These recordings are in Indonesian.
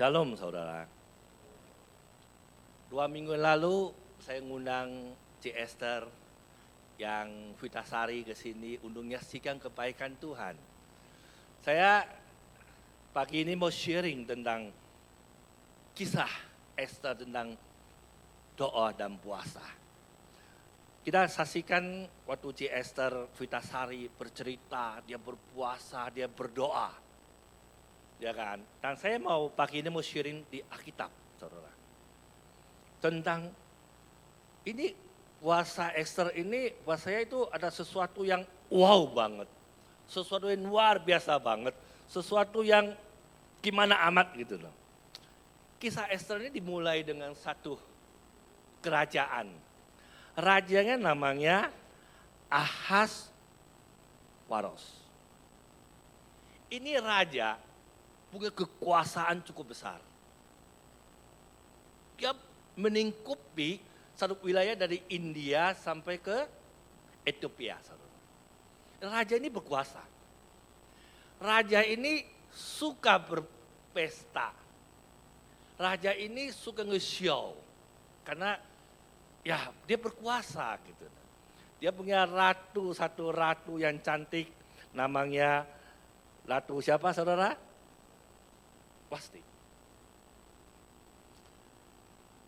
Shalom saudara. 2 minggu lalu saya ngundang Ci Esther yang Vitasari ke sini untuk menyaksikan kebaikan Tuhan. Saya pagi ini mau sharing tentang kisah Esther tentang doa dan puasa. Kita saksikan waktu Ci Esther Vitasari bercerita, dia berpuasa, dia berdoa. Ya kan? Dan saya mau pagi ini mau sharing di Alkitab, saudara. Tentang ini puasa Esther ini, buat saya itu ada sesuatu yang wow banget. Sesuatu yang luar biasa banget. Sesuatu yang gimana amat gitu loh. Kisah Esther ini dimulai dengan satu kerajaan. Rajanya namanya Ahaswaros. Ini raja punya kekuasaan cukup besar. Dia meningkupi satu wilayah dari India sampai ke Ethiopia. Raja ini berkuasa. Raja ini suka berpesta. Raja ini suka nge-show. Karena ya dia berkuasa gitu. Dia punya satu ratu yang cantik. Namanya Ratu siapa saudara? Pasti.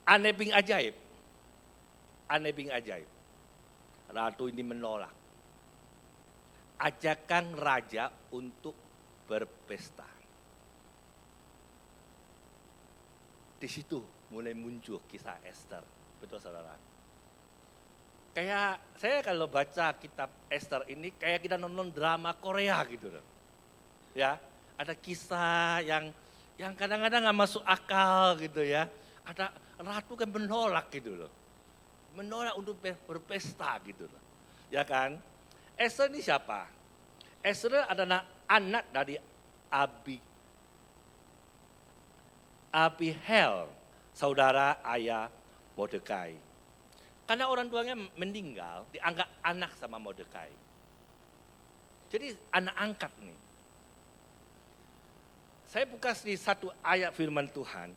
Aneh bin ajaib. Aneh bin ajaib. Ratu ini menolak. Ajakan raja untuk berpesta. Di situ mulai muncul kisah Esther. Betul saudara? Kayak saya kalau baca kitab Esther ini kayak kita nonton drama Korea gitu loh. Ya, ada kisah yang kadang-kadang nggak masuk akal gitu ya. Ada ratu kan menolak gitu loh. Menolak untuk berpesta gitu loh. Ya kan? Esther ini siapa? Esther adalah anak dari Abihail, saudara ayah Mordekai. Karena orang tuanya meninggal, dianggap anak sama Mordekai. Jadi anak angkat nih. Saya buka di satu ayat firman Tuhan.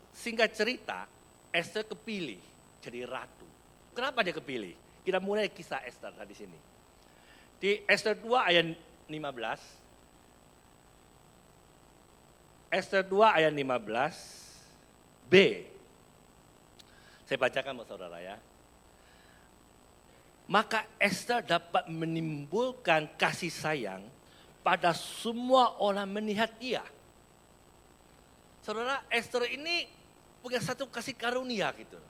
Singkat cerita, Esther kepilih jadi ratu. Kenapa dia kepilih? Kita mulai kisah Esther di sini. Di Esther 2 ayat 15. Esther 2 ayat 15 B. Saya bacakan buat saudara ya. Maka Esther dapat menimbulkan kasih sayang pada semua orang melihat dia. Saudara, Esther ini punya satu kasih karunia gitu.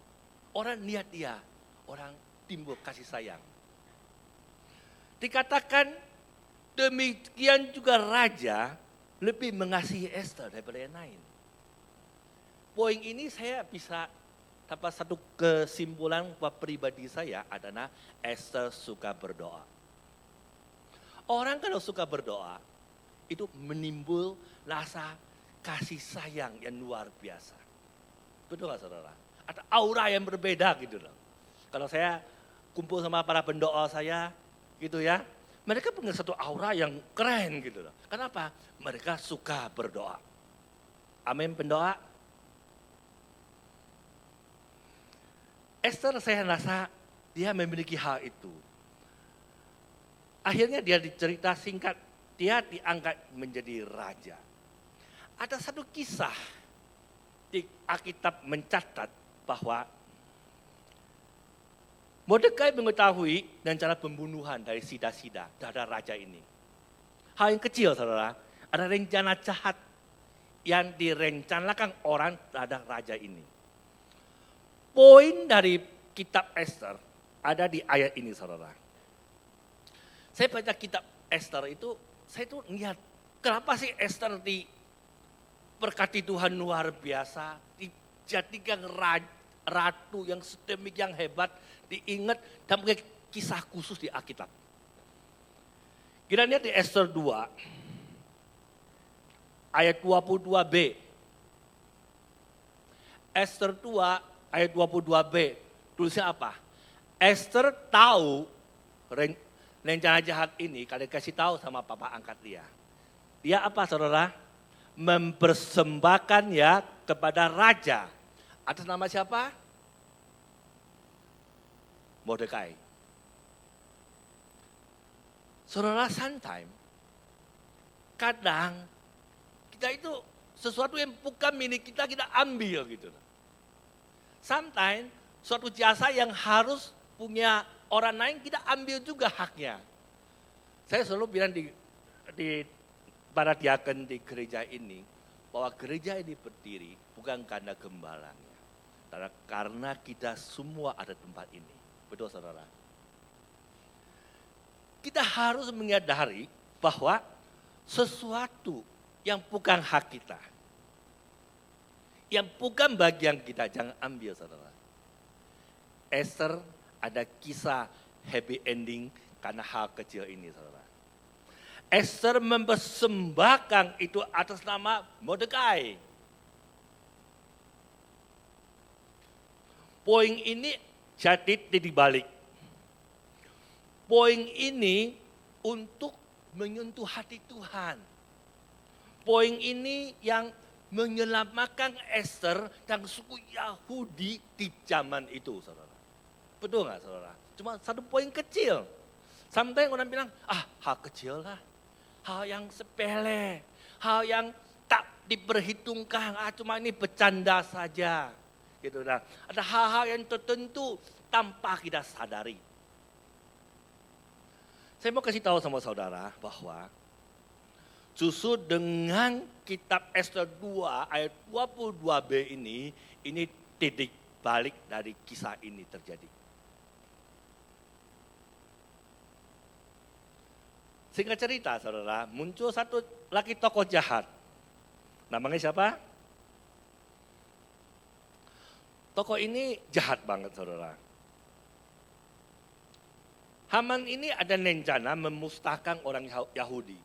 Orang lihat dia, orang timbul kasih sayang. Dikatakan demikian juga raja lebih mengasihi Esther daripada yang lain. Poin ini saya bisa dapat satu kesimpulan buat pribadi saya adalah Esther suka berdoa. Orang kalau suka berdoa, itu menimbul rasa kasih sayang yang luar biasa. Betul gak saudara? Ada aura yang berbeda gitu loh. Kalau saya kumpul sama para pendoa saya gitu ya, mereka punya satu aura yang keren gitu loh. Kenapa? Mereka suka berdoa. Amin pendoa. Esther saya rasa dia memiliki hal itu. Akhirnya dia dicerita singkat, dia diangkat menjadi raja. Ada satu kisah di Alkitab mencatat bahwa Mordekai mengetahui rencana pembunuhan dari sida-sida terhadap raja ini. Hal yang kecil saudara, ada rencana jahat yang direncanakan orang terhadap raja ini. Poin dari kitab Esther ada di ayat ini saudara. Saya baca kitab Esther itu, saya tuh lihat kenapa sih Esther diberkati Tuhan luar biasa, dijadikan ratu yang sedemikian hebat, diingat dan punya kisah khusus di Alkitab. Kita lihat di Esther 2, ayat 22b. Esther 2, ayat 22b, tulisnya apa? Esther tahu rencana jahat ini, kalian kasih tahu sama papa angkat dia. Dia apa saudara? mempersembahkannya kepada raja. Atas nama siapa? Mordekai. Saudara, sometimes kadang kita itu sesuatu yang bukan milik kita, kita ambil gitu. Sometimes suatu jasa yang harus punya orang lain, kita ambil juga haknya. Saya selalu bilang di para diaken di gereja ini, bahwa gereja ini berdiri bukan karena gembalanya, karena kita semua ada tempat ini. Betul saudara? Kita harus menyadari bahwa sesuatu yang bukan hak kita, yang bukan bagian kita, jangan ambil saudara. Esther ada kisah happy ending karena hal kecil ini saudara. Esther mempersembahkan itu atas nama Mordekai. Poin ini jadi titik balik. Poin ini untuk menyentuh hati Tuhan. Poin ini yang menyelamatkan Esther dan suku Yahudi di zaman itu, saudara. Betul nggak, saudara? Cuma satu poin kecil. Sampai orang bilang, hal kecil lah. Hal yang sepele. Hal yang tak diperhitungkan. Cuma ini bercanda saja. Gitu, nah. Ada hal-hal yang tertentu tanpa kita sadari. Saya mau kasih tahu sama saudara bahwa justru dengan kitab Esther 2 ayat 22b ini titik balik dari kisah ini terjadi. Singkat cerita saudara, muncul satu laki tokoh jahat. Namanya siapa? Tokoh ini jahat banget saudara. Haman ini ada rencana memusnahkan orang Yahudi.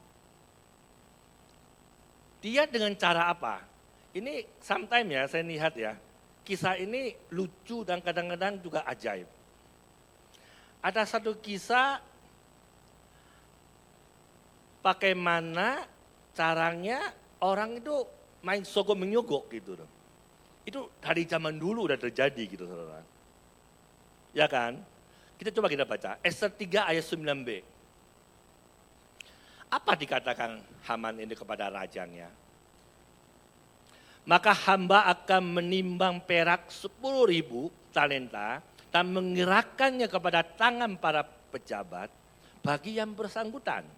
Dia dengan cara apa? Ini sometimes ya saya lihat ya, kisah ini lucu dan kadang-kadang juga ajaib. Ada satu kisah bagaimana caranya orang itu main sogok menyogok gitu loh. Itu dari zaman dulu udah terjadi gitu saudara. Ya kan? Kita baca. Esther 3 ayat 9b. Apa dikatakan Haman ini kepada rajanya? Maka hamba akan menimbang perak 10.000 talenta dan mengerahkannya kepada tangan para pejabat bagi yang bersangkutan.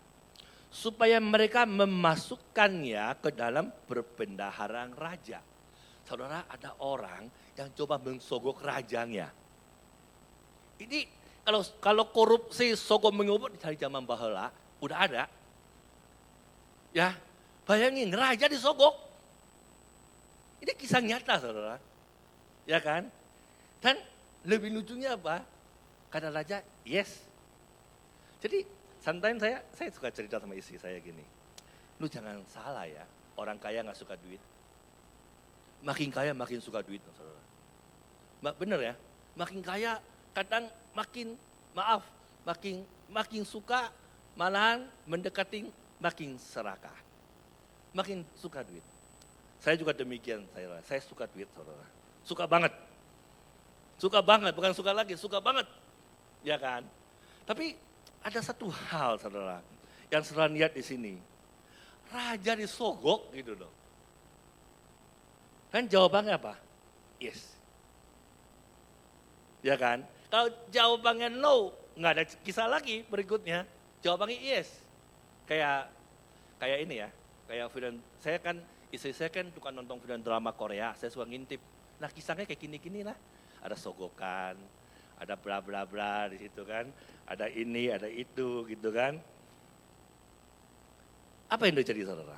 Supaya mereka memasukkannya ke dalam perbendaharaan raja. Saudara, ada orang yang coba mensogok rajanya. Ini kalau korupsi sogok menyogok dari zaman baheula udah ada. Ya, bayangin raja disogok. Ini kisah nyata saudara. Ya kan? Dan lebih lucunya apa? Kata raja, yes. Jadi sometimes saya suka cerita sama istri saya gini. Lu jangan salah ya, orang kaya gak suka duit. Makin kaya makin suka duit, saudara. Bener ya, makin kaya kadang makin suka, malahan mendekati makin serakah. Makin suka duit. Saya juga demikian, saya suka duit saudara. Suka banget. Suka banget, bukan suka lagi, suka banget. Ya kan? Tapi ada satu hal saudara, yang saudara lihat di sini. Raja disogok gitu loh. Kan jawabannya apa? Yes. Ya kan? Kalau jawabannya no, nggak ada kisah lagi berikutnya. Jawabannya yes. Kayak ini ya, kayak film, istri saya kan tukang nonton film drama Korea, saya suka ngintip. Nah kisahnya kayak gini-gini lah. Ada sogokan, ada bla bla bla di situ kan. Ada ini, ada itu gitu kan. Apa yang terjadi saudara?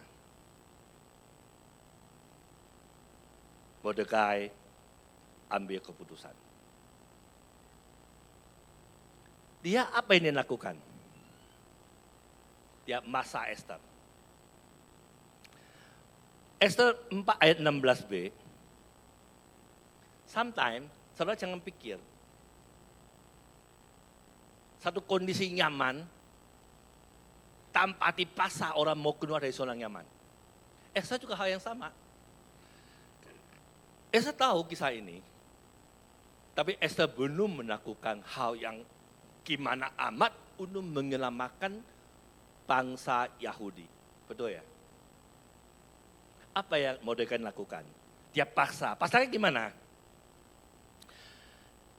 Mordekai ambil keputusan. Dia apa yang dia lakukan? Dia masak Esther. Esther 4 ayat 16b. Sometimes, saudara jangan pikir. Satu kondisi nyaman, tanpa dipaksa orang mau keluar dari zona nyaman. Esther juga hal yang sama. Esther tahu kisah ini, tapi Esther belum melakukan hal yang gimana amat untuk menyelamatkan bangsa Yahudi. Betul ya? Apa yang Mordekai lakukan? Dia paksa. Pasalnya gimana?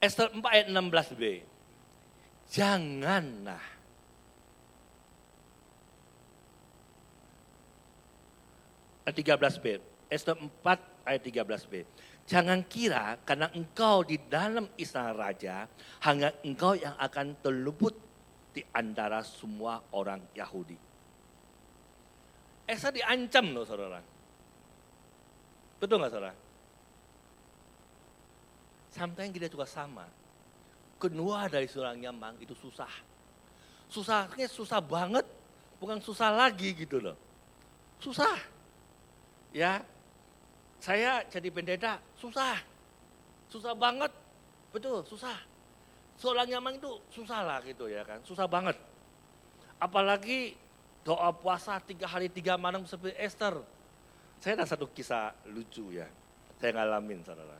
Esther 4 ayat 16b. Janganlah ayat 13b. Esther 4 ayat 13b. Jangan kira karena engkau di dalam istana raja, hanya engkau yang akan terluput di antara semua orang Yahudi. Esther diancam loh saudara. Betul nggak saudara? Sometimes kita juga sama. Keluar dari seorang Yaman itu susah. Susahnya susah banget, bukan susah lagi gitu loh. Susah. Ya, saya jadi pendeta susah. Susah banget, betul susah. Seorang Yaman itu susah lah gitu ya kan, susah banget. Apalagi doa puasa 3 hari 3 malam seperti Esther. Saya ada satu kisah lucu ya, saya ngalamin saudara.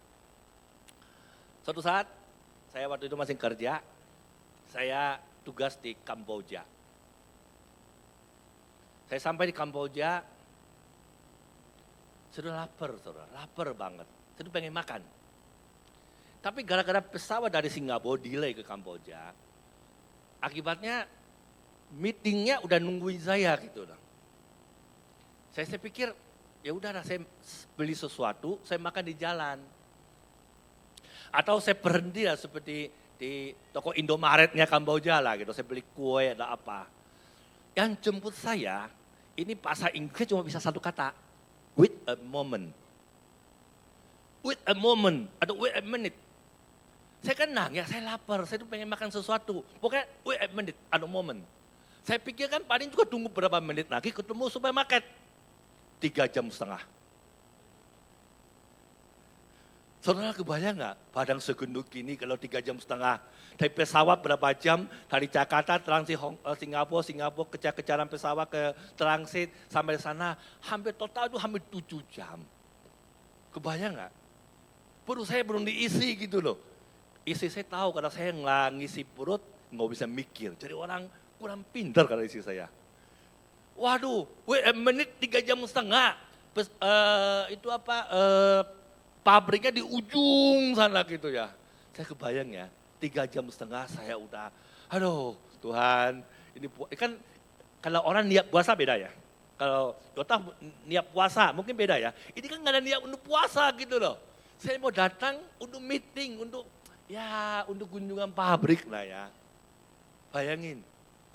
Suatu saat, saya waktu itu masih kerja, saya tugas di Kamboja. Saya sampai di Kamboja, sudah lapar saudara, lapar banget. Saya pengen makan. Tapi gara-gara pesawat dari Singapura delay ke Kamboja, akibatnya meetingnya udah nungguin saya gitu. Saya pikir, ya udah saya beli sesuatu, saya makan di jalan. Atau saya berhenti lah seperti di toko Indomaretnya Kamboja lah gitu, saya beli kue ada apa. Yang jemput saya, ini bahasa Inggris cuma bisa satu kata, wait a moment. Wait a moment, atau wait a minute. Saya kan nanya, saya lapar, saya tuh pengen makan sesuatu. Pokoknya wait a minute, ada moment. Saya pikir kan paling juga tunggu berapa menit lagi ketemu supermarket. 3 jam setengah. Saudara kebayang nggak padang segunduk gini kalau 3 jam setengah. Dari pesawat berapa jam, dari Jakarta transit Singapura kejar-kejaran pesawat ke transit sampai sana. Hampir total itu hampir 7 jam. Kebayang nggak? Perut saya belum diisi gitu loh. Istri saya tahu kalau saya nggak ngisi perut, nggak bisa mikir. Jadi orang kurang pintar kalau istri saya. Waduh, wait a minute 3 jam setengah. Itu apa, pabriknya di ujung sana gitu ya. Saya kebayang ya, 3 jam setengah saya udah, aduh Tuhan, ini kan kalau orang niat puasa beda ya. Kalau Yota niat puasa mungkin beda ya. Ini kan nggak ada niat untuk puasa gitu loh. Saya mau datang untuk meeting, untuk kunjungan pabrik lah ya. Bayangin,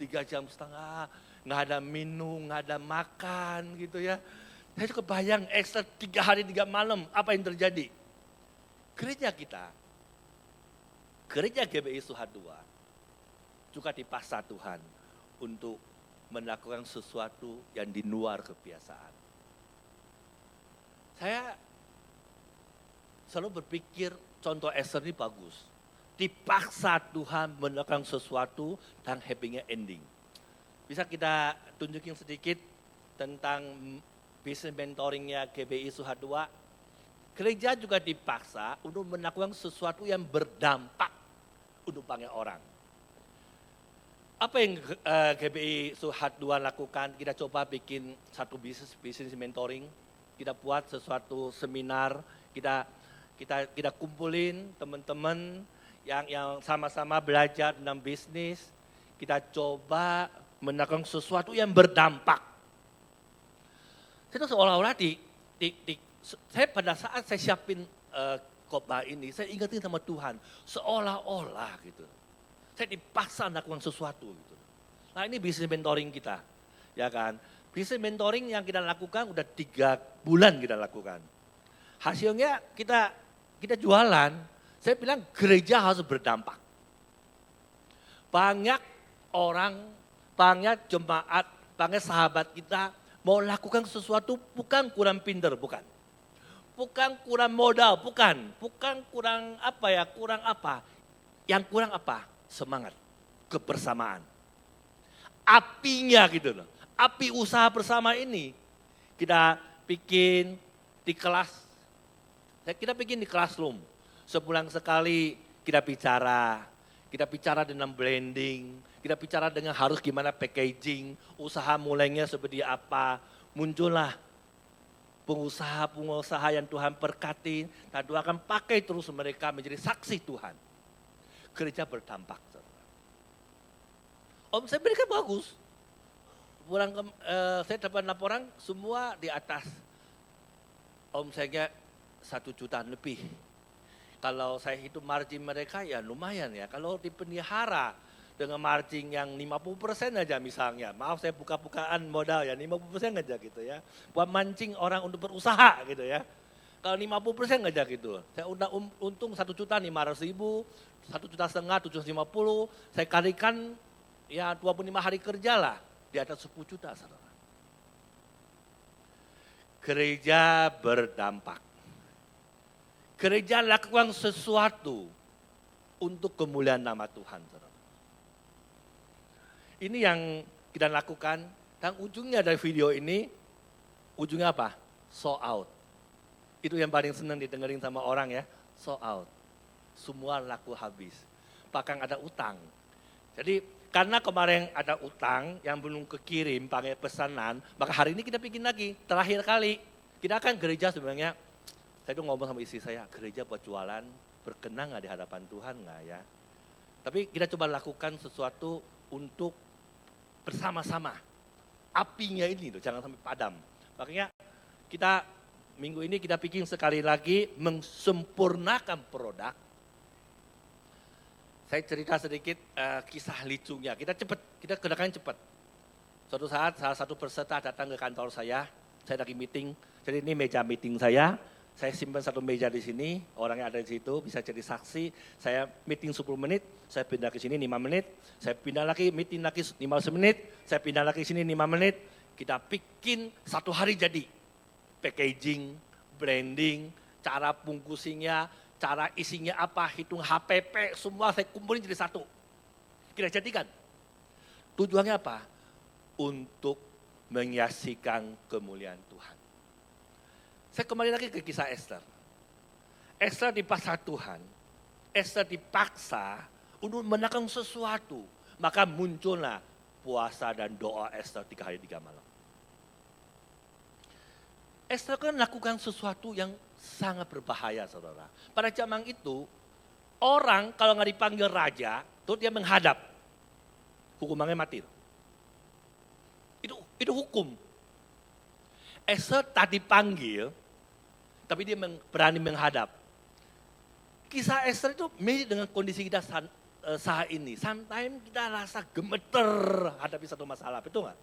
3 jam setengah, nggak ada minum, nggak ada makan gitu ya. Saya juga bayang ekstra 3 hari 3 malam, apa yang terjadi? Gereja kita, gereja GBI Suhat II, juga dipaksa Tuhan untuk melakukan sesuatu yang di luar kebiasaan. Saya selalu berpikir contoh Esther ini bagus. Dipaksa Tuhan melakukan sesuatu dan happy-nya ending. Bisa kita tunjukin sedikit tentang business mentoringnya GBI Suhat II. Gereja juga dipaksa untuk melakukan sesuatu yang berdampak untuk banyak orang. Apa yang GBI Suhat II lakukan? Kita coba bikin satu business mentoring. Kita buat sesuatu seminar. Kita kumpulin teman-teman yang sama-sama belajar tentang bisnis. Kita coba melakukan sesuatu yang berdampak. Saya seolah-olah saya pada saat saya siapin khotbah ini, saya ingatin sama Tuhan, seolah-olah gitu. Saya dipaksa melakukan sesuatu gitu. Nah ini bisnis mentoring kita, ya kan. Bisnis mentoring yang kita lakukan udah 3 bulan kita lakukan. Hasilnya kita jualan. Saya bilang gereja harus berdampak. Banyak orang, banyak jemaat, banyak sahabat kita mau lakukan sesuatu bukan kurang pinter, bukan. Bukan kurang modal, bukan. Bukan kurang kurang apa. Yang kurang apa? Semangat, kebersamaan. Apinya gitu loh. Api usaha bersama ini kita bikin di kelas, kita bikin di classroom. Sebulan sekali kita bicara dengan branding, kita bicara dengan harus gimana packaging, usaha mulainya seperti apa, muncullah pengusaha yang Tuhan berkati, dan Tuhan akan pakai terus mereka menjadi saksi Tuhan. Gereja berdampak. Omset mereka bagus. Saya dapat laporan semua di atas omsetnya 1 juta lebih. Kalau saya hitung margin mereka ya lumayan ya. Kalau dipelihara dengan margin yang 50% aja misalnya. Maaf saya buka-bukaan modal ya 50% aja gitu ya. Buat mancing orang untuk berusaha gitu ya. Kalau 50% aja gitu. Saya untung 1.500.000, 1,5 juta, 750. Saya kalikan ya 25 hari kerja lah. Di atas 10 juta saudara. Gereja berdampak. Gereja lakukan sesuatu untuk kemuliaan nama Tuhan. Saudara. Ini yang kita lakukan dan ujungnya dari video ini, ujungnya apa? Sold out. Itu yang paling senang didengerin sama orang ya, sold out. Semua laku habis. Bahkan ada utang. Jadi karena kemarin ada utang yang belum kekirim pakai pesanan, maka hari ini kita bikin lagi, terakhir kali. Kita akan gereja sebenarnya, saya tuh ngomong sama istri saya, gereja buat jualan, berkenan gak di hadapan Tuhan gak ya? Tapi kita coba lakukan sesuatu untuk bersama-sama. Apinya ini loh, jangan sampai padam. Makanya kita minggu ini kita bikin sekali lagi mensempurnakan produk. Saya cerita sedikit kisah lucunya. Kita kerjakan cepat. Suatu saat salah satu peserta datang ke kantor saya lagi meeting. Jadi ini meja meeting saya simpan satu meja di sini, orangnya ada di situ, bisa jadi saksi. Saya meeting 10 menit, saya pindah ke sini 5 menit, saya pindah lagi meeting lagi 15 menit, saya pindah lagi sini 5 menit. Kita bikin satu hari jadi. Packaging, branding, cara bungkusinya, cara isinya apa, hitung HPP, semua saya kumpulin jadi satu. Kita jadikan. Tujuannya apa? Untuk menyaksikan kemuliaan Tuhan. Saya kembali lagi ke kisah Esther. Esther dipaksa Tuhan. Esther dipaksa untuk menangkan sesuatu. Maka muncullah puasa dan doa Esther 3 hari 3 malam. Esther kan lakukan sesuatu yang sangat berbahaya saudara. Pada zaman itu, orang kalau nggak dipanggil raja, tuh dia menghadap. Hukumannya mati. Itu hukum. Esther tak dipanggil, tapi dia berani menghadap. Kisah Esther itu mirip dengan kondisi kita saat ini. Sometimes kita rasa gemeter hadapi satu masalah, betul nggak?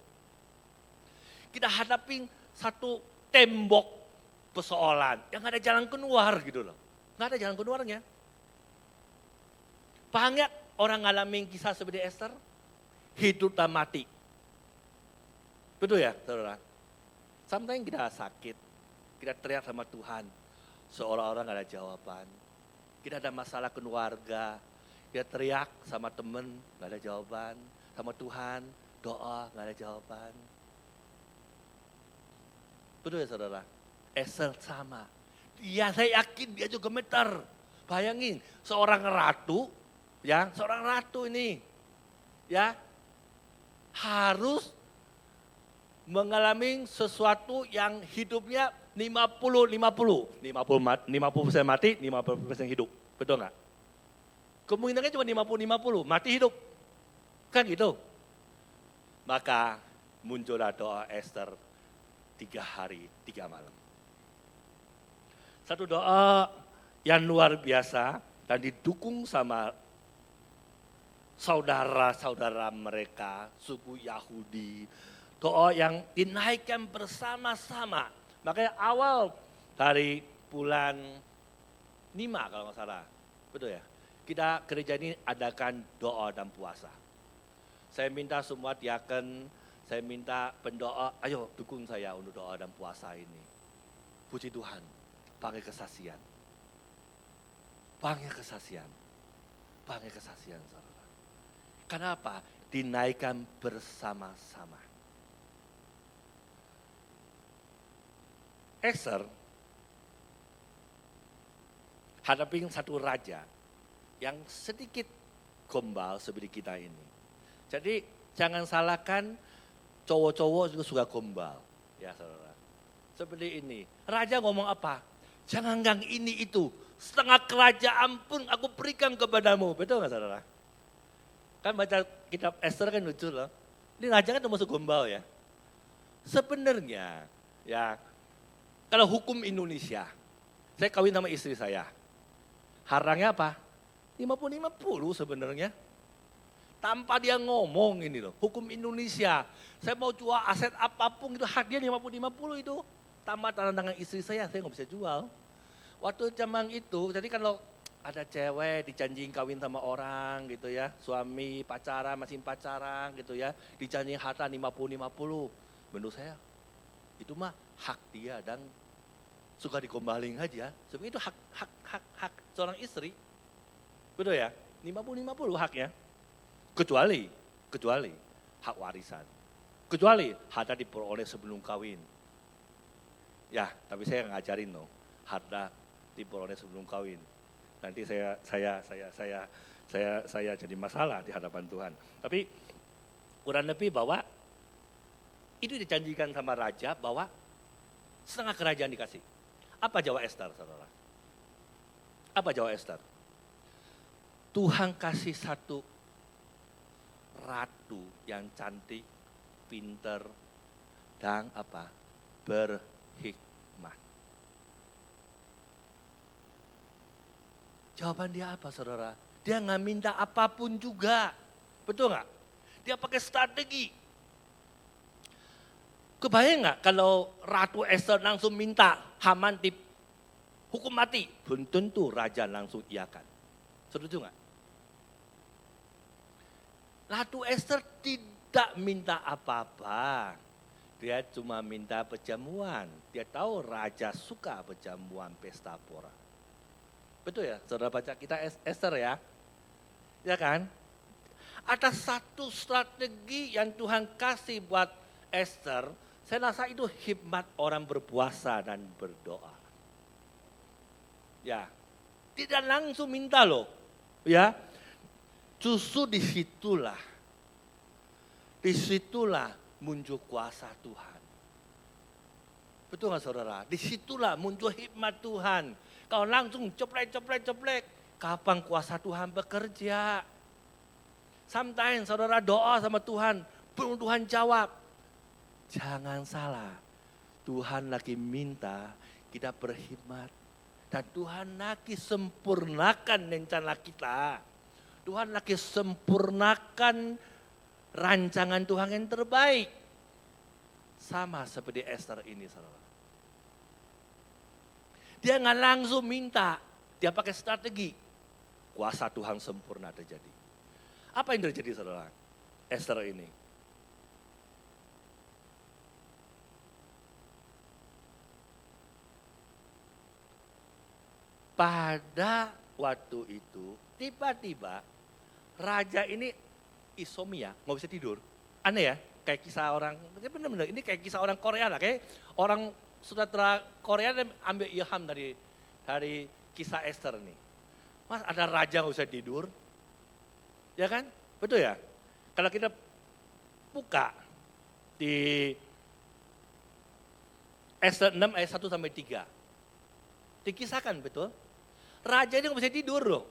Kita hadapi satu tembok persoalan yang ada jalan keluar gitu loh. Nggak ada jalan keluarnya. Banyak orang ngalamin kisah seperti Esther, hidup dan mati. Betul ya saudara? Sometimes kita sakit, kita teriak sama Tuhan, seolah-olah nggak ada jawaban. Kita ada masalah keluarga, kita teriak sama temen, nggak ada jawaban. Sama Tuhan, doa nggak ada jawaban. Betul ya saudara? Esther sama. Saya yakin dia juga gemetar. Bayangin, seorang ratu ini, ya harus mengalami sesuatu yang hidupnya 50-50. 50% mati, 50% hidup. Betul nggak? Kemungkinannya cuma 50-50, mati hidup. Kan gitu. Maka muncullah doa Esther 3 hari 3 malam. Satu doa yang luar biasa dan didukung sama saudara-saudara mereka, suku Yahudi. Doa yang dinaikkan bersama-sama. Makanya awal dari bulan 5 kalau nggak salah. Betul ya? Kita gereja ini adakan doa dan puasa. Saya minta semua diaken, saya minta pendoa, ayo dukung saya untuk doa dan puasa ini. Puji Tuhan, pakai kesaksian. Pakai kesaksian. Pakai kesaksian saudara. Kenapa? Dinaikkan bersama-sama. Esther hadapin satu raja yang sedikit gombal seperti kita ini. Jadi jangan salahkan cowok-cowok juga suka gombal. Ya saudara. Seperti ini. Raja ngomong apa? Jangan gang ini itu. Setengah kerajaan pun aku berikan kepadamu. Betul nggak saudara? Kan baca kitab Esther kan lucu loh. Ini raja kan termasuk gombal ya. Sebenarnya ya kalau hukum Indonesia. Saya kawin sama istri saya. Harangnya apa? 50-50 sebenarnya. Tanpa dia ngomong ini loh, hukum Indonesia. Saya mau jual aset apapun itu hak dia 50-50 itu. Tanpa tanda tangan istri saya nggak bisa jual. Waktu zaman itu, jadi kalau ada cewek dijanjiin kawin sama orang gitu ya, suami pacaran, masih pacaran gitu ya, dijanjiin harta 50-50. Menurut saya, itu mah hak dia dan suka digombalin aja. Sebenarnya itu hak seorang istri. Betul ya? 50-50 haknya. Kecuali hak warisan. Kecuali harta diperoleh sebelum kawin. Ya, tapi saya ngajarin loh, harta diperoleh sebelum kawin. Nanti saya jadi masalah di hadapan Tuhan. Tapi kurang lebih bahwa itu dijanjikan sama raja bahwa setengah kerajaan dikasih. Apa jawab Esther, saudara? Apa jawab Esther? Tuhan kasih satu ratu yang cantik, pinter, dan apa? Berhikmat. Jawaban dia apa, saudara? Dia nggak minta apapun juga. Betul nggak? Dia pakai strategi. Kebayang nggak kalau Ratu Esther langsung minta Haman hukum mati? Belum tentu raja langsung iakan. Setuju nggak? Ratu Esther tidak minta apa-apa. Dia cuma minta perjamuan. Dia tahu raja suka perjamuan pesta pora. Betul ya? Saudara baca kita Esther ya? Ya kan? Ada satu strategi yang Tuhan kasih buat Esther. Saya rasa itu hikmat orang berpuasa dan berdoa. Ya, tidak langsung minta loh. Ya, justru disitulah muncul kuasa Tuhan. Betul nggak saudara? Disitulah muncul hikmat Tuhan. Kalau langsung ceplek, kapan kuasa Tuhan bekerja? Sometimes saudara doa sama Tuhan, belum Tuhan jawab. Jangan salah, Tuhan lagi minta kita berhikmat. Dan Tuhan lagi sempurnakan rencana kita. Tuhan lagi sempurnakan rancangan Tuhan yang terbaik. Sama seperti Esther ini, saudara. Dia nggak langsung minta, dia pakai strategi. Kuasa Tuhan sempurna terjadi. Apa yang terjadi, saudara? Esther ini. Pada waktu itu, tiba-tiba raja ini isomia, nggak bisa tidur. Aneh ya, kayak kisah orang, benar-benar ini kayak kisah orang Korea lah. Kayak orang sutradara Korea ambil ilham dari kisah Esther nih. Mas ada raja nggak bisa tidur, ya kan? Betul ya? Kalau kita buka di Esther 6 ayat 1 sampai 3. Dikisahkan betul. Raja ini nggak bisa tidur loh.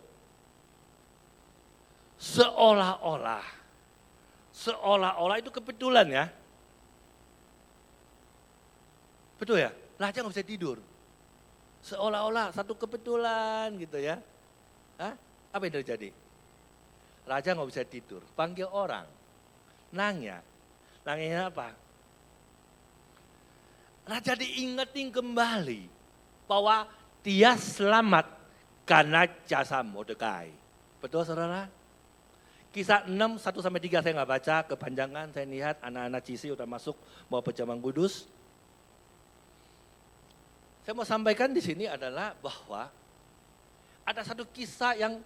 Seolah-olah itu kebetulan ya. Betul ya? Raja nggak bisa tidur. Seolah-olah satu kebetulan gitu ya. Hah? Apa yang terjadi? Raja nggak bisa tidur. Panggil orang. Nanya. Nanya apa? Raja diingetin kembali bahwa dia selamat karena jasa Mordekai. Betul saudara? Kisah 6, 1 sampai 3 saya nggak baca, kepanjangan saya lihat anak-anak CC udah masuk mau perjamuan kudus. Saya mau sampaikan di sini adalah bahwa ada satu kisah yang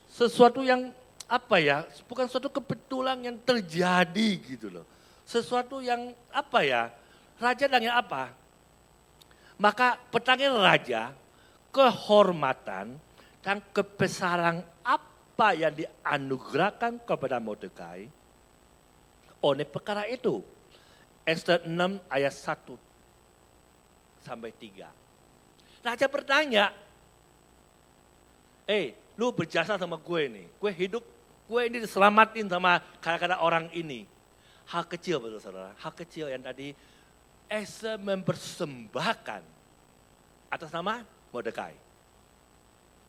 sesuatu yang apa ya, bukan suatu kebetulan yang terjadi gitu loh. Sesuatu yang apa ya, raja nanya apa? Maka pertanyaan raja, kehormatan dan kebesaran apa yang dianugerahkan kepada Mordekai oleh perkara itu. Ester 6 ayat 1 sampai 3. Raja bertanya, lu berjasa sama gue nih, gue ini diselamatin sama kadang-kadang orang ini. Hal kecil betul saudara, hal kecil yang tadi Ester mempersembahkan atas nama Mordekai.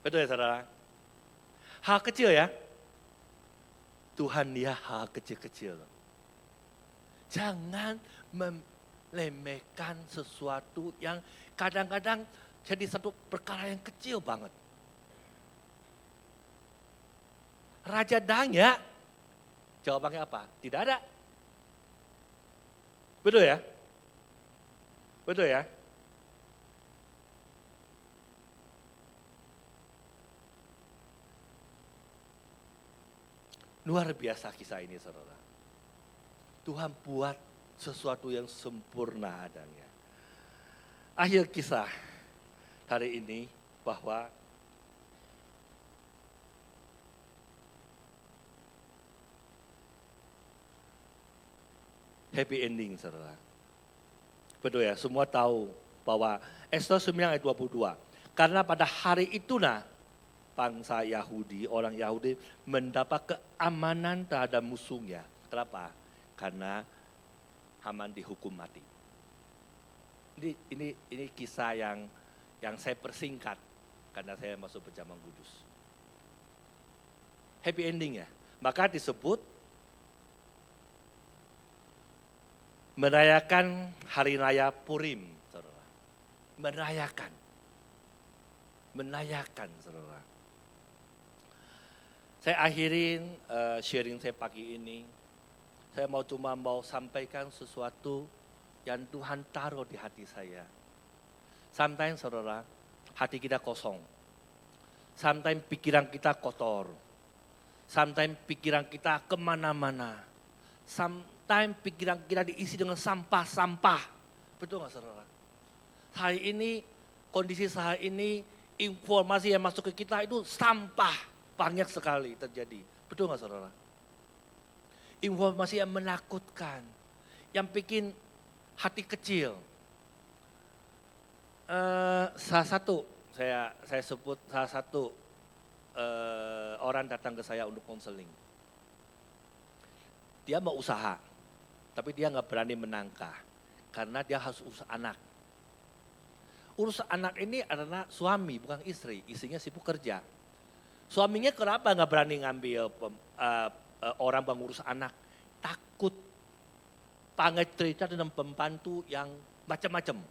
Betul ya saudara? Hal kecil ya, Tuhan dia hal kecil-kecil. Jangan melemehkan sesuatu yang kadang-kadang jadi satu perkara yang kecil banget. Raja tanya, jawabannya apa? Tidak ada. Betul ya? Betul ya? Luar biasa kisah ini saudara. Tuhan buat sesuatu yang sempurna adanya. Akhir kisah hari ini bahwa happy ending saudara. Betul ya, semua tahu bahwa Ester 9 ayat 22. Karena pada hari itulah bangsa Yahudi, orang Yahudi mendapat keamanan terhadap musuhnya. Kenapa? Karena Haman dihukum mati. Ini kisah yang saya persingkat karena saya masuk pejaman kudus. Happy ending ya. Maka disebut merayakan hari raya Purim, saudara. Menayakan, saudara. Saya akhirin sharing saya pagi ini. Saya cuma mau sampaikan sesuatu yang Tuhan taruh di hati saya. Sometimes saudara, hati kita kosong. Sometimes pikiran kita kotor. Sometimes pikiran kita kemana-mana. Sometimes pikiran kita diisi dengan sampah-sampah. Betul nggak saudara? Hari ini, kondisi saat ini, informasi yang masuk ke kita itu sampah. Banyak sekali terjadi. Betul nggak saudara? Informasi yang menakutkan, yang bikin hati kecil. Salah satu, saya sebut salah satu orang datang ke saya untuk konseling. Dia mau usaha, tapi dia nggak berani menangkah, karena dia harus urus anak. Urus anak ini adalah suami, bukan istri. Istrinya sibuk kerja. Suaminya kenapa nggak berani ngambil orang pengurus anak? Takut panggil cerita dengan pembantu yang macam-macam.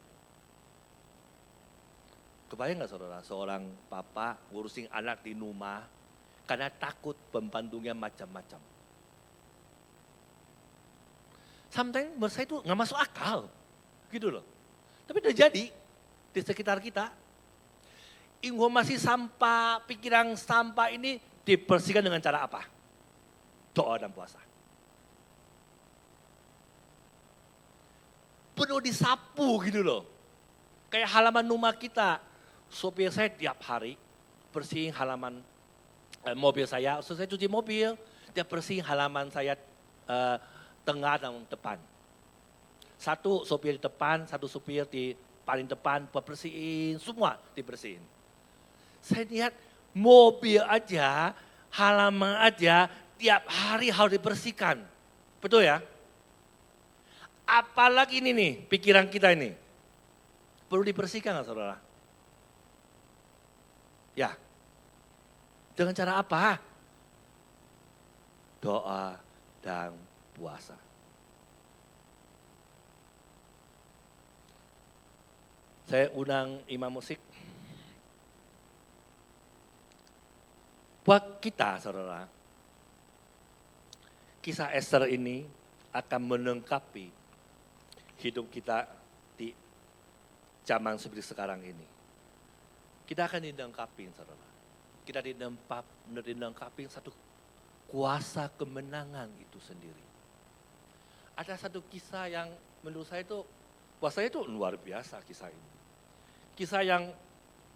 Kebayang nggak saudara, seorang papa ngurusin anak di rumah karena takut pembantunya macam-macam. Sometimes menurut saya itu nggak masuk akal, gitu loh. Tapi terjadi di sekitar kita. Informasi sampah, pikiran sampah ini dibersihkan dengan cara apa? Doa dan puasa. Penuh disapu gitu loh. Kayak halaman rumah kita. Sopir saya tiap hari bersihin halaman mobil saya. Saya cuci mobil, dia bersihin halaman saya tengah dan depan. Satu sopir di depan, satu sopir di paling depan, bersihin, semua dibersihin. Saya lihat mobil aja, halaman aja, tiap hari harus dibersihkan. Betul ya? Apalagi ini nih, pikiran kita ini. Perlu dibersihkan nggak saudara? Ya. Dengan cara apa? Doa dan puasa. Saya undang imam musik. Buat kita saudara, kisah Ester ini akan melengkapi hidup kita di zaman seperti sekarang ini. Kita akan dilengkapi saudara. Kita dilengkapi satu kuasa kemenangan itu sendiri. Ada satu kisah yang menurut saya itu, buat saya itu luar biasa kisah ini. Kisah yang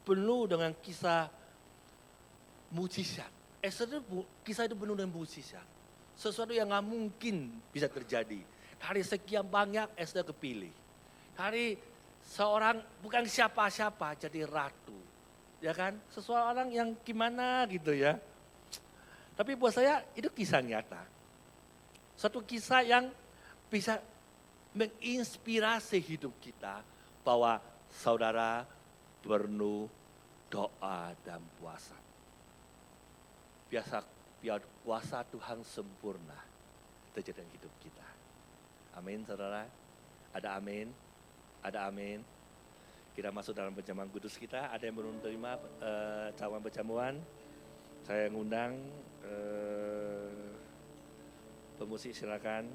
penuh dengan kisah mujizat. Kisah itu penuh dengan mujizat. Sesuatu yang nggak mungkin bisa terjadi. Dari sekian banyak Esther kepilih. Dari seorang bukan siapa-siapa jadi ratu. Ya kan? Seseorang yang gimana gitu ya. Tapi buat saya itu kisah nyata. Satu kisah yang bisa menginspirasi hidup kita bahwa saudara perlu doa dan puasa. Biar kuasa Tuhan sempurna terjadi dalam hidup kita. Amin saudara. Ada amin. Ada amin. Kita masuk dalam perjamuan kudus kita. Ada yang belum terima cawan perjamuan. Saya ngundang pemusik silakan.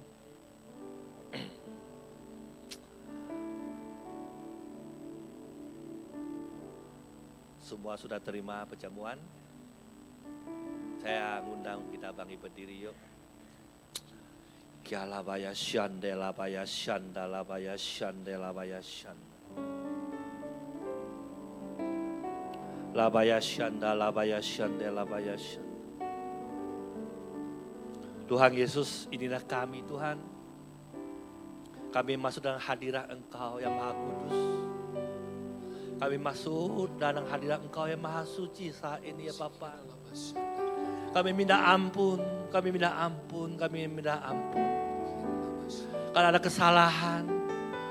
Semua sudah terima perjamuan. Saya ngundang kita bangkit berdiri yuk. Kialabaya shandelabaya shandalabaya shandelabaya shanda. Labaya shandalabaya shandelabaya shanda. Tuhan Yesus, inilah kami Tuhan. Kami masuk dalam hadirat Engkau yang Maha Kudus. Kami masuk dalam hadirat Engkau yang Maha Suci saat ini ya Bapa. Kami minta ampun, kami minta ampun, kami minta ampun. Kalau ada kesalahan,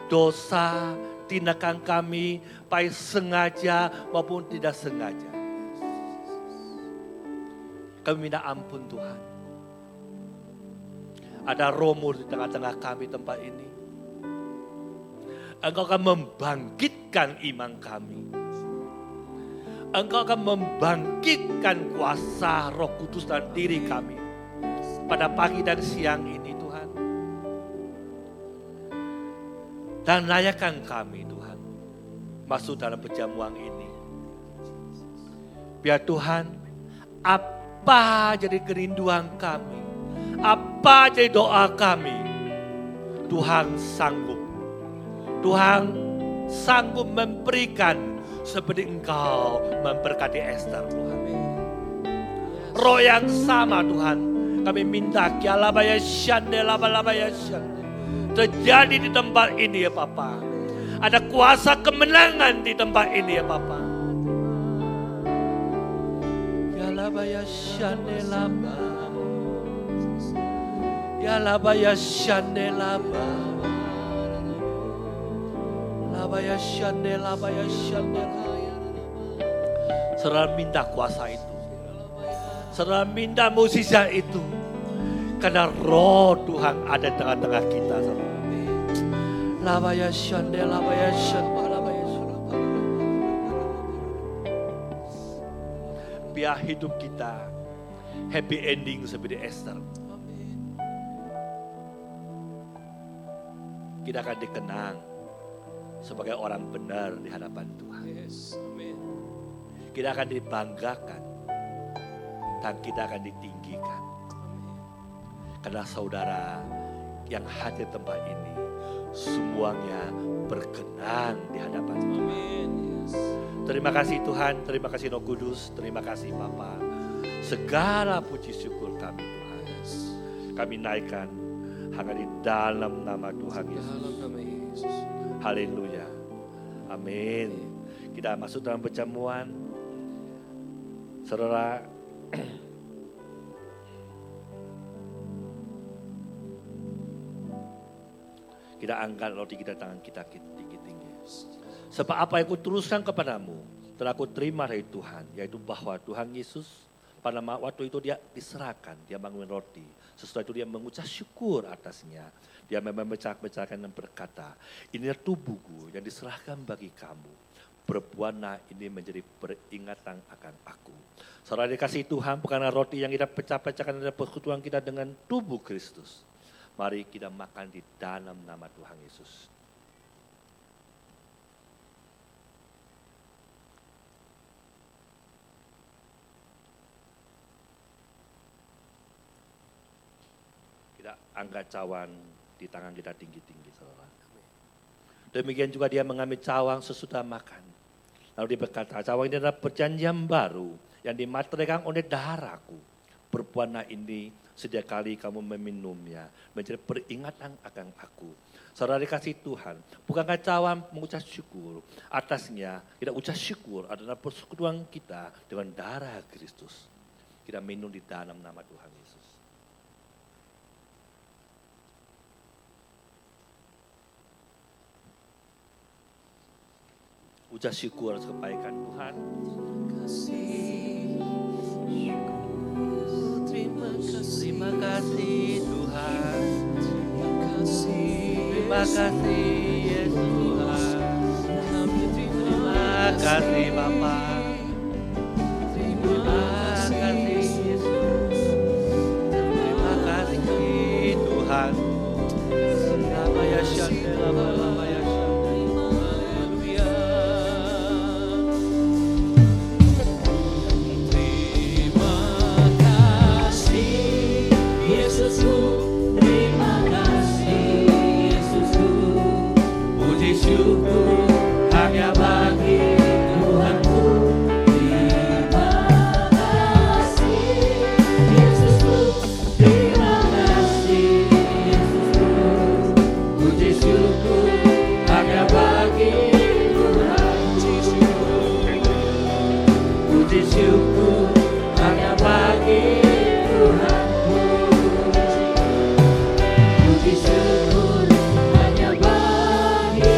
dosa, tindakan kami, baik sengaja maupun tidak sengaja. Kami minta ampun Tuhan. Ada roh-Mu di tengah-tengah kami tempat ini. Engkau akan membangkitkan iman kami. Engkau akan membangkitkan kuasa Roh Kudus dalam diri kami. Pada pagi dan siang ini Tuhan. Dan layakkan kami Tuhan. Masuk dalam perjamuan ini. Biar Tuhan, apa jadi kerinduan kami. Apa jadi doa kami. Tuhan sanggup. Tuhan sanggup memberikan seperti Engkau memberkati Esther Tuhan. Roh yang sama Tuhan, kami minta kialabaya shande labalabaya shande terjadi di tempat ini ya Bapa. Ada kuasa kemenangan di tempat ini ya Bapa. Kialabaya shande laba, kialabaya shande laba. Labaya shande, labaya shande. Saudara minta kuasa itu. Saudara minta mukjizat itu. Karena roh Tuhan ada di tengah-tengah kita. Labaya shande, labaya shande, labaya shande. Biar hidup kita happy ending seperti Esther. Kita akan dikenang sebagai orang benar di hadapan Tuhan. Kita akan dibanggakan dan kita akan ditinggikan. Karena saudara yang hadir tempat ini semuanya berkenan di hadapan Tuhan. Terima kasih Tuhan, terima kasih Roh Kudus, terima kasih Bapa. Segala puji syukur kami Tuhan. Kami naikkan hanya di dalam nama Tuhan Yesus. Haleluya. Amin. Kita masuk dalam perjamuan. Saudara, kita angkat roti kita, tangan kita tinggi-tinggi. Sebab apa yang kuteruskan kepadamu telah ku terima dari Tuhan, yaitu bahwa Tuhan Yesus pada waktu itu dia diserahkan, dia bangun roti. Sesudah itu dia mengucap syukur atasnya. Dia memecah-mecahkan dan berkata, inilah tubuhku yang diserahkan bagi kamu. Perbuatlah ini menjadi peringatan akan aku. Saudara dikasih Tuhan, bukanlah roti yang kita pecah-pecahkan adalah persekutuan kita dengan tubuh Kristus. Mari kita makan di dalam nama Tuhan Yesus. Kita angkat cawan di tangan kita tinggi-tinggi, saudara. Demikian juga dia mengambil cawang sesudah makan. Lalu dia berkata, cawan ini adalah perjanjian baru yang dimateraikan oleh darahku. Perbuatlah ini setiap kali kamu meminumnya, menjadi peringatan akan aku. Saudara dikasih Tuhan, bukankah cawan mengucap syukur atasnya? Kita ucap syukur adalah persekutuan kita dengan darah Kristus. Kita minum di dalam nama Tuhan Yesus. Ucap syukur atas kebaikan Tuhan. Terima kasih Tuhan. Terima kasih Yesus Tuhan. Terima kasih Bapa. Terima kasih Yesus. Terima kasih Tuhan. Nama Yesus, nama Yesus. Haleluya. Terima kasih Yesusku. Terima kasih Yesusku. Puji syukur hanya bagi Tuhanku. Terima kasih Yesusku. Terima kasih Yesusku. Puji syukur hanya bagi Tuhan. Puji syukur hanya bagi Tuhanku. Puji syukur hanya bagi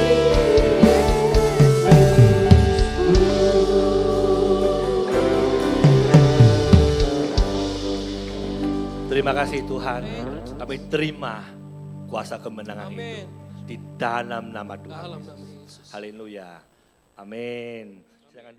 Terima kasih Tuhan, kami terima kuasa kemenangan itu di dalam nama Tuhan Yesus. Haleluya. Amin. Silakan.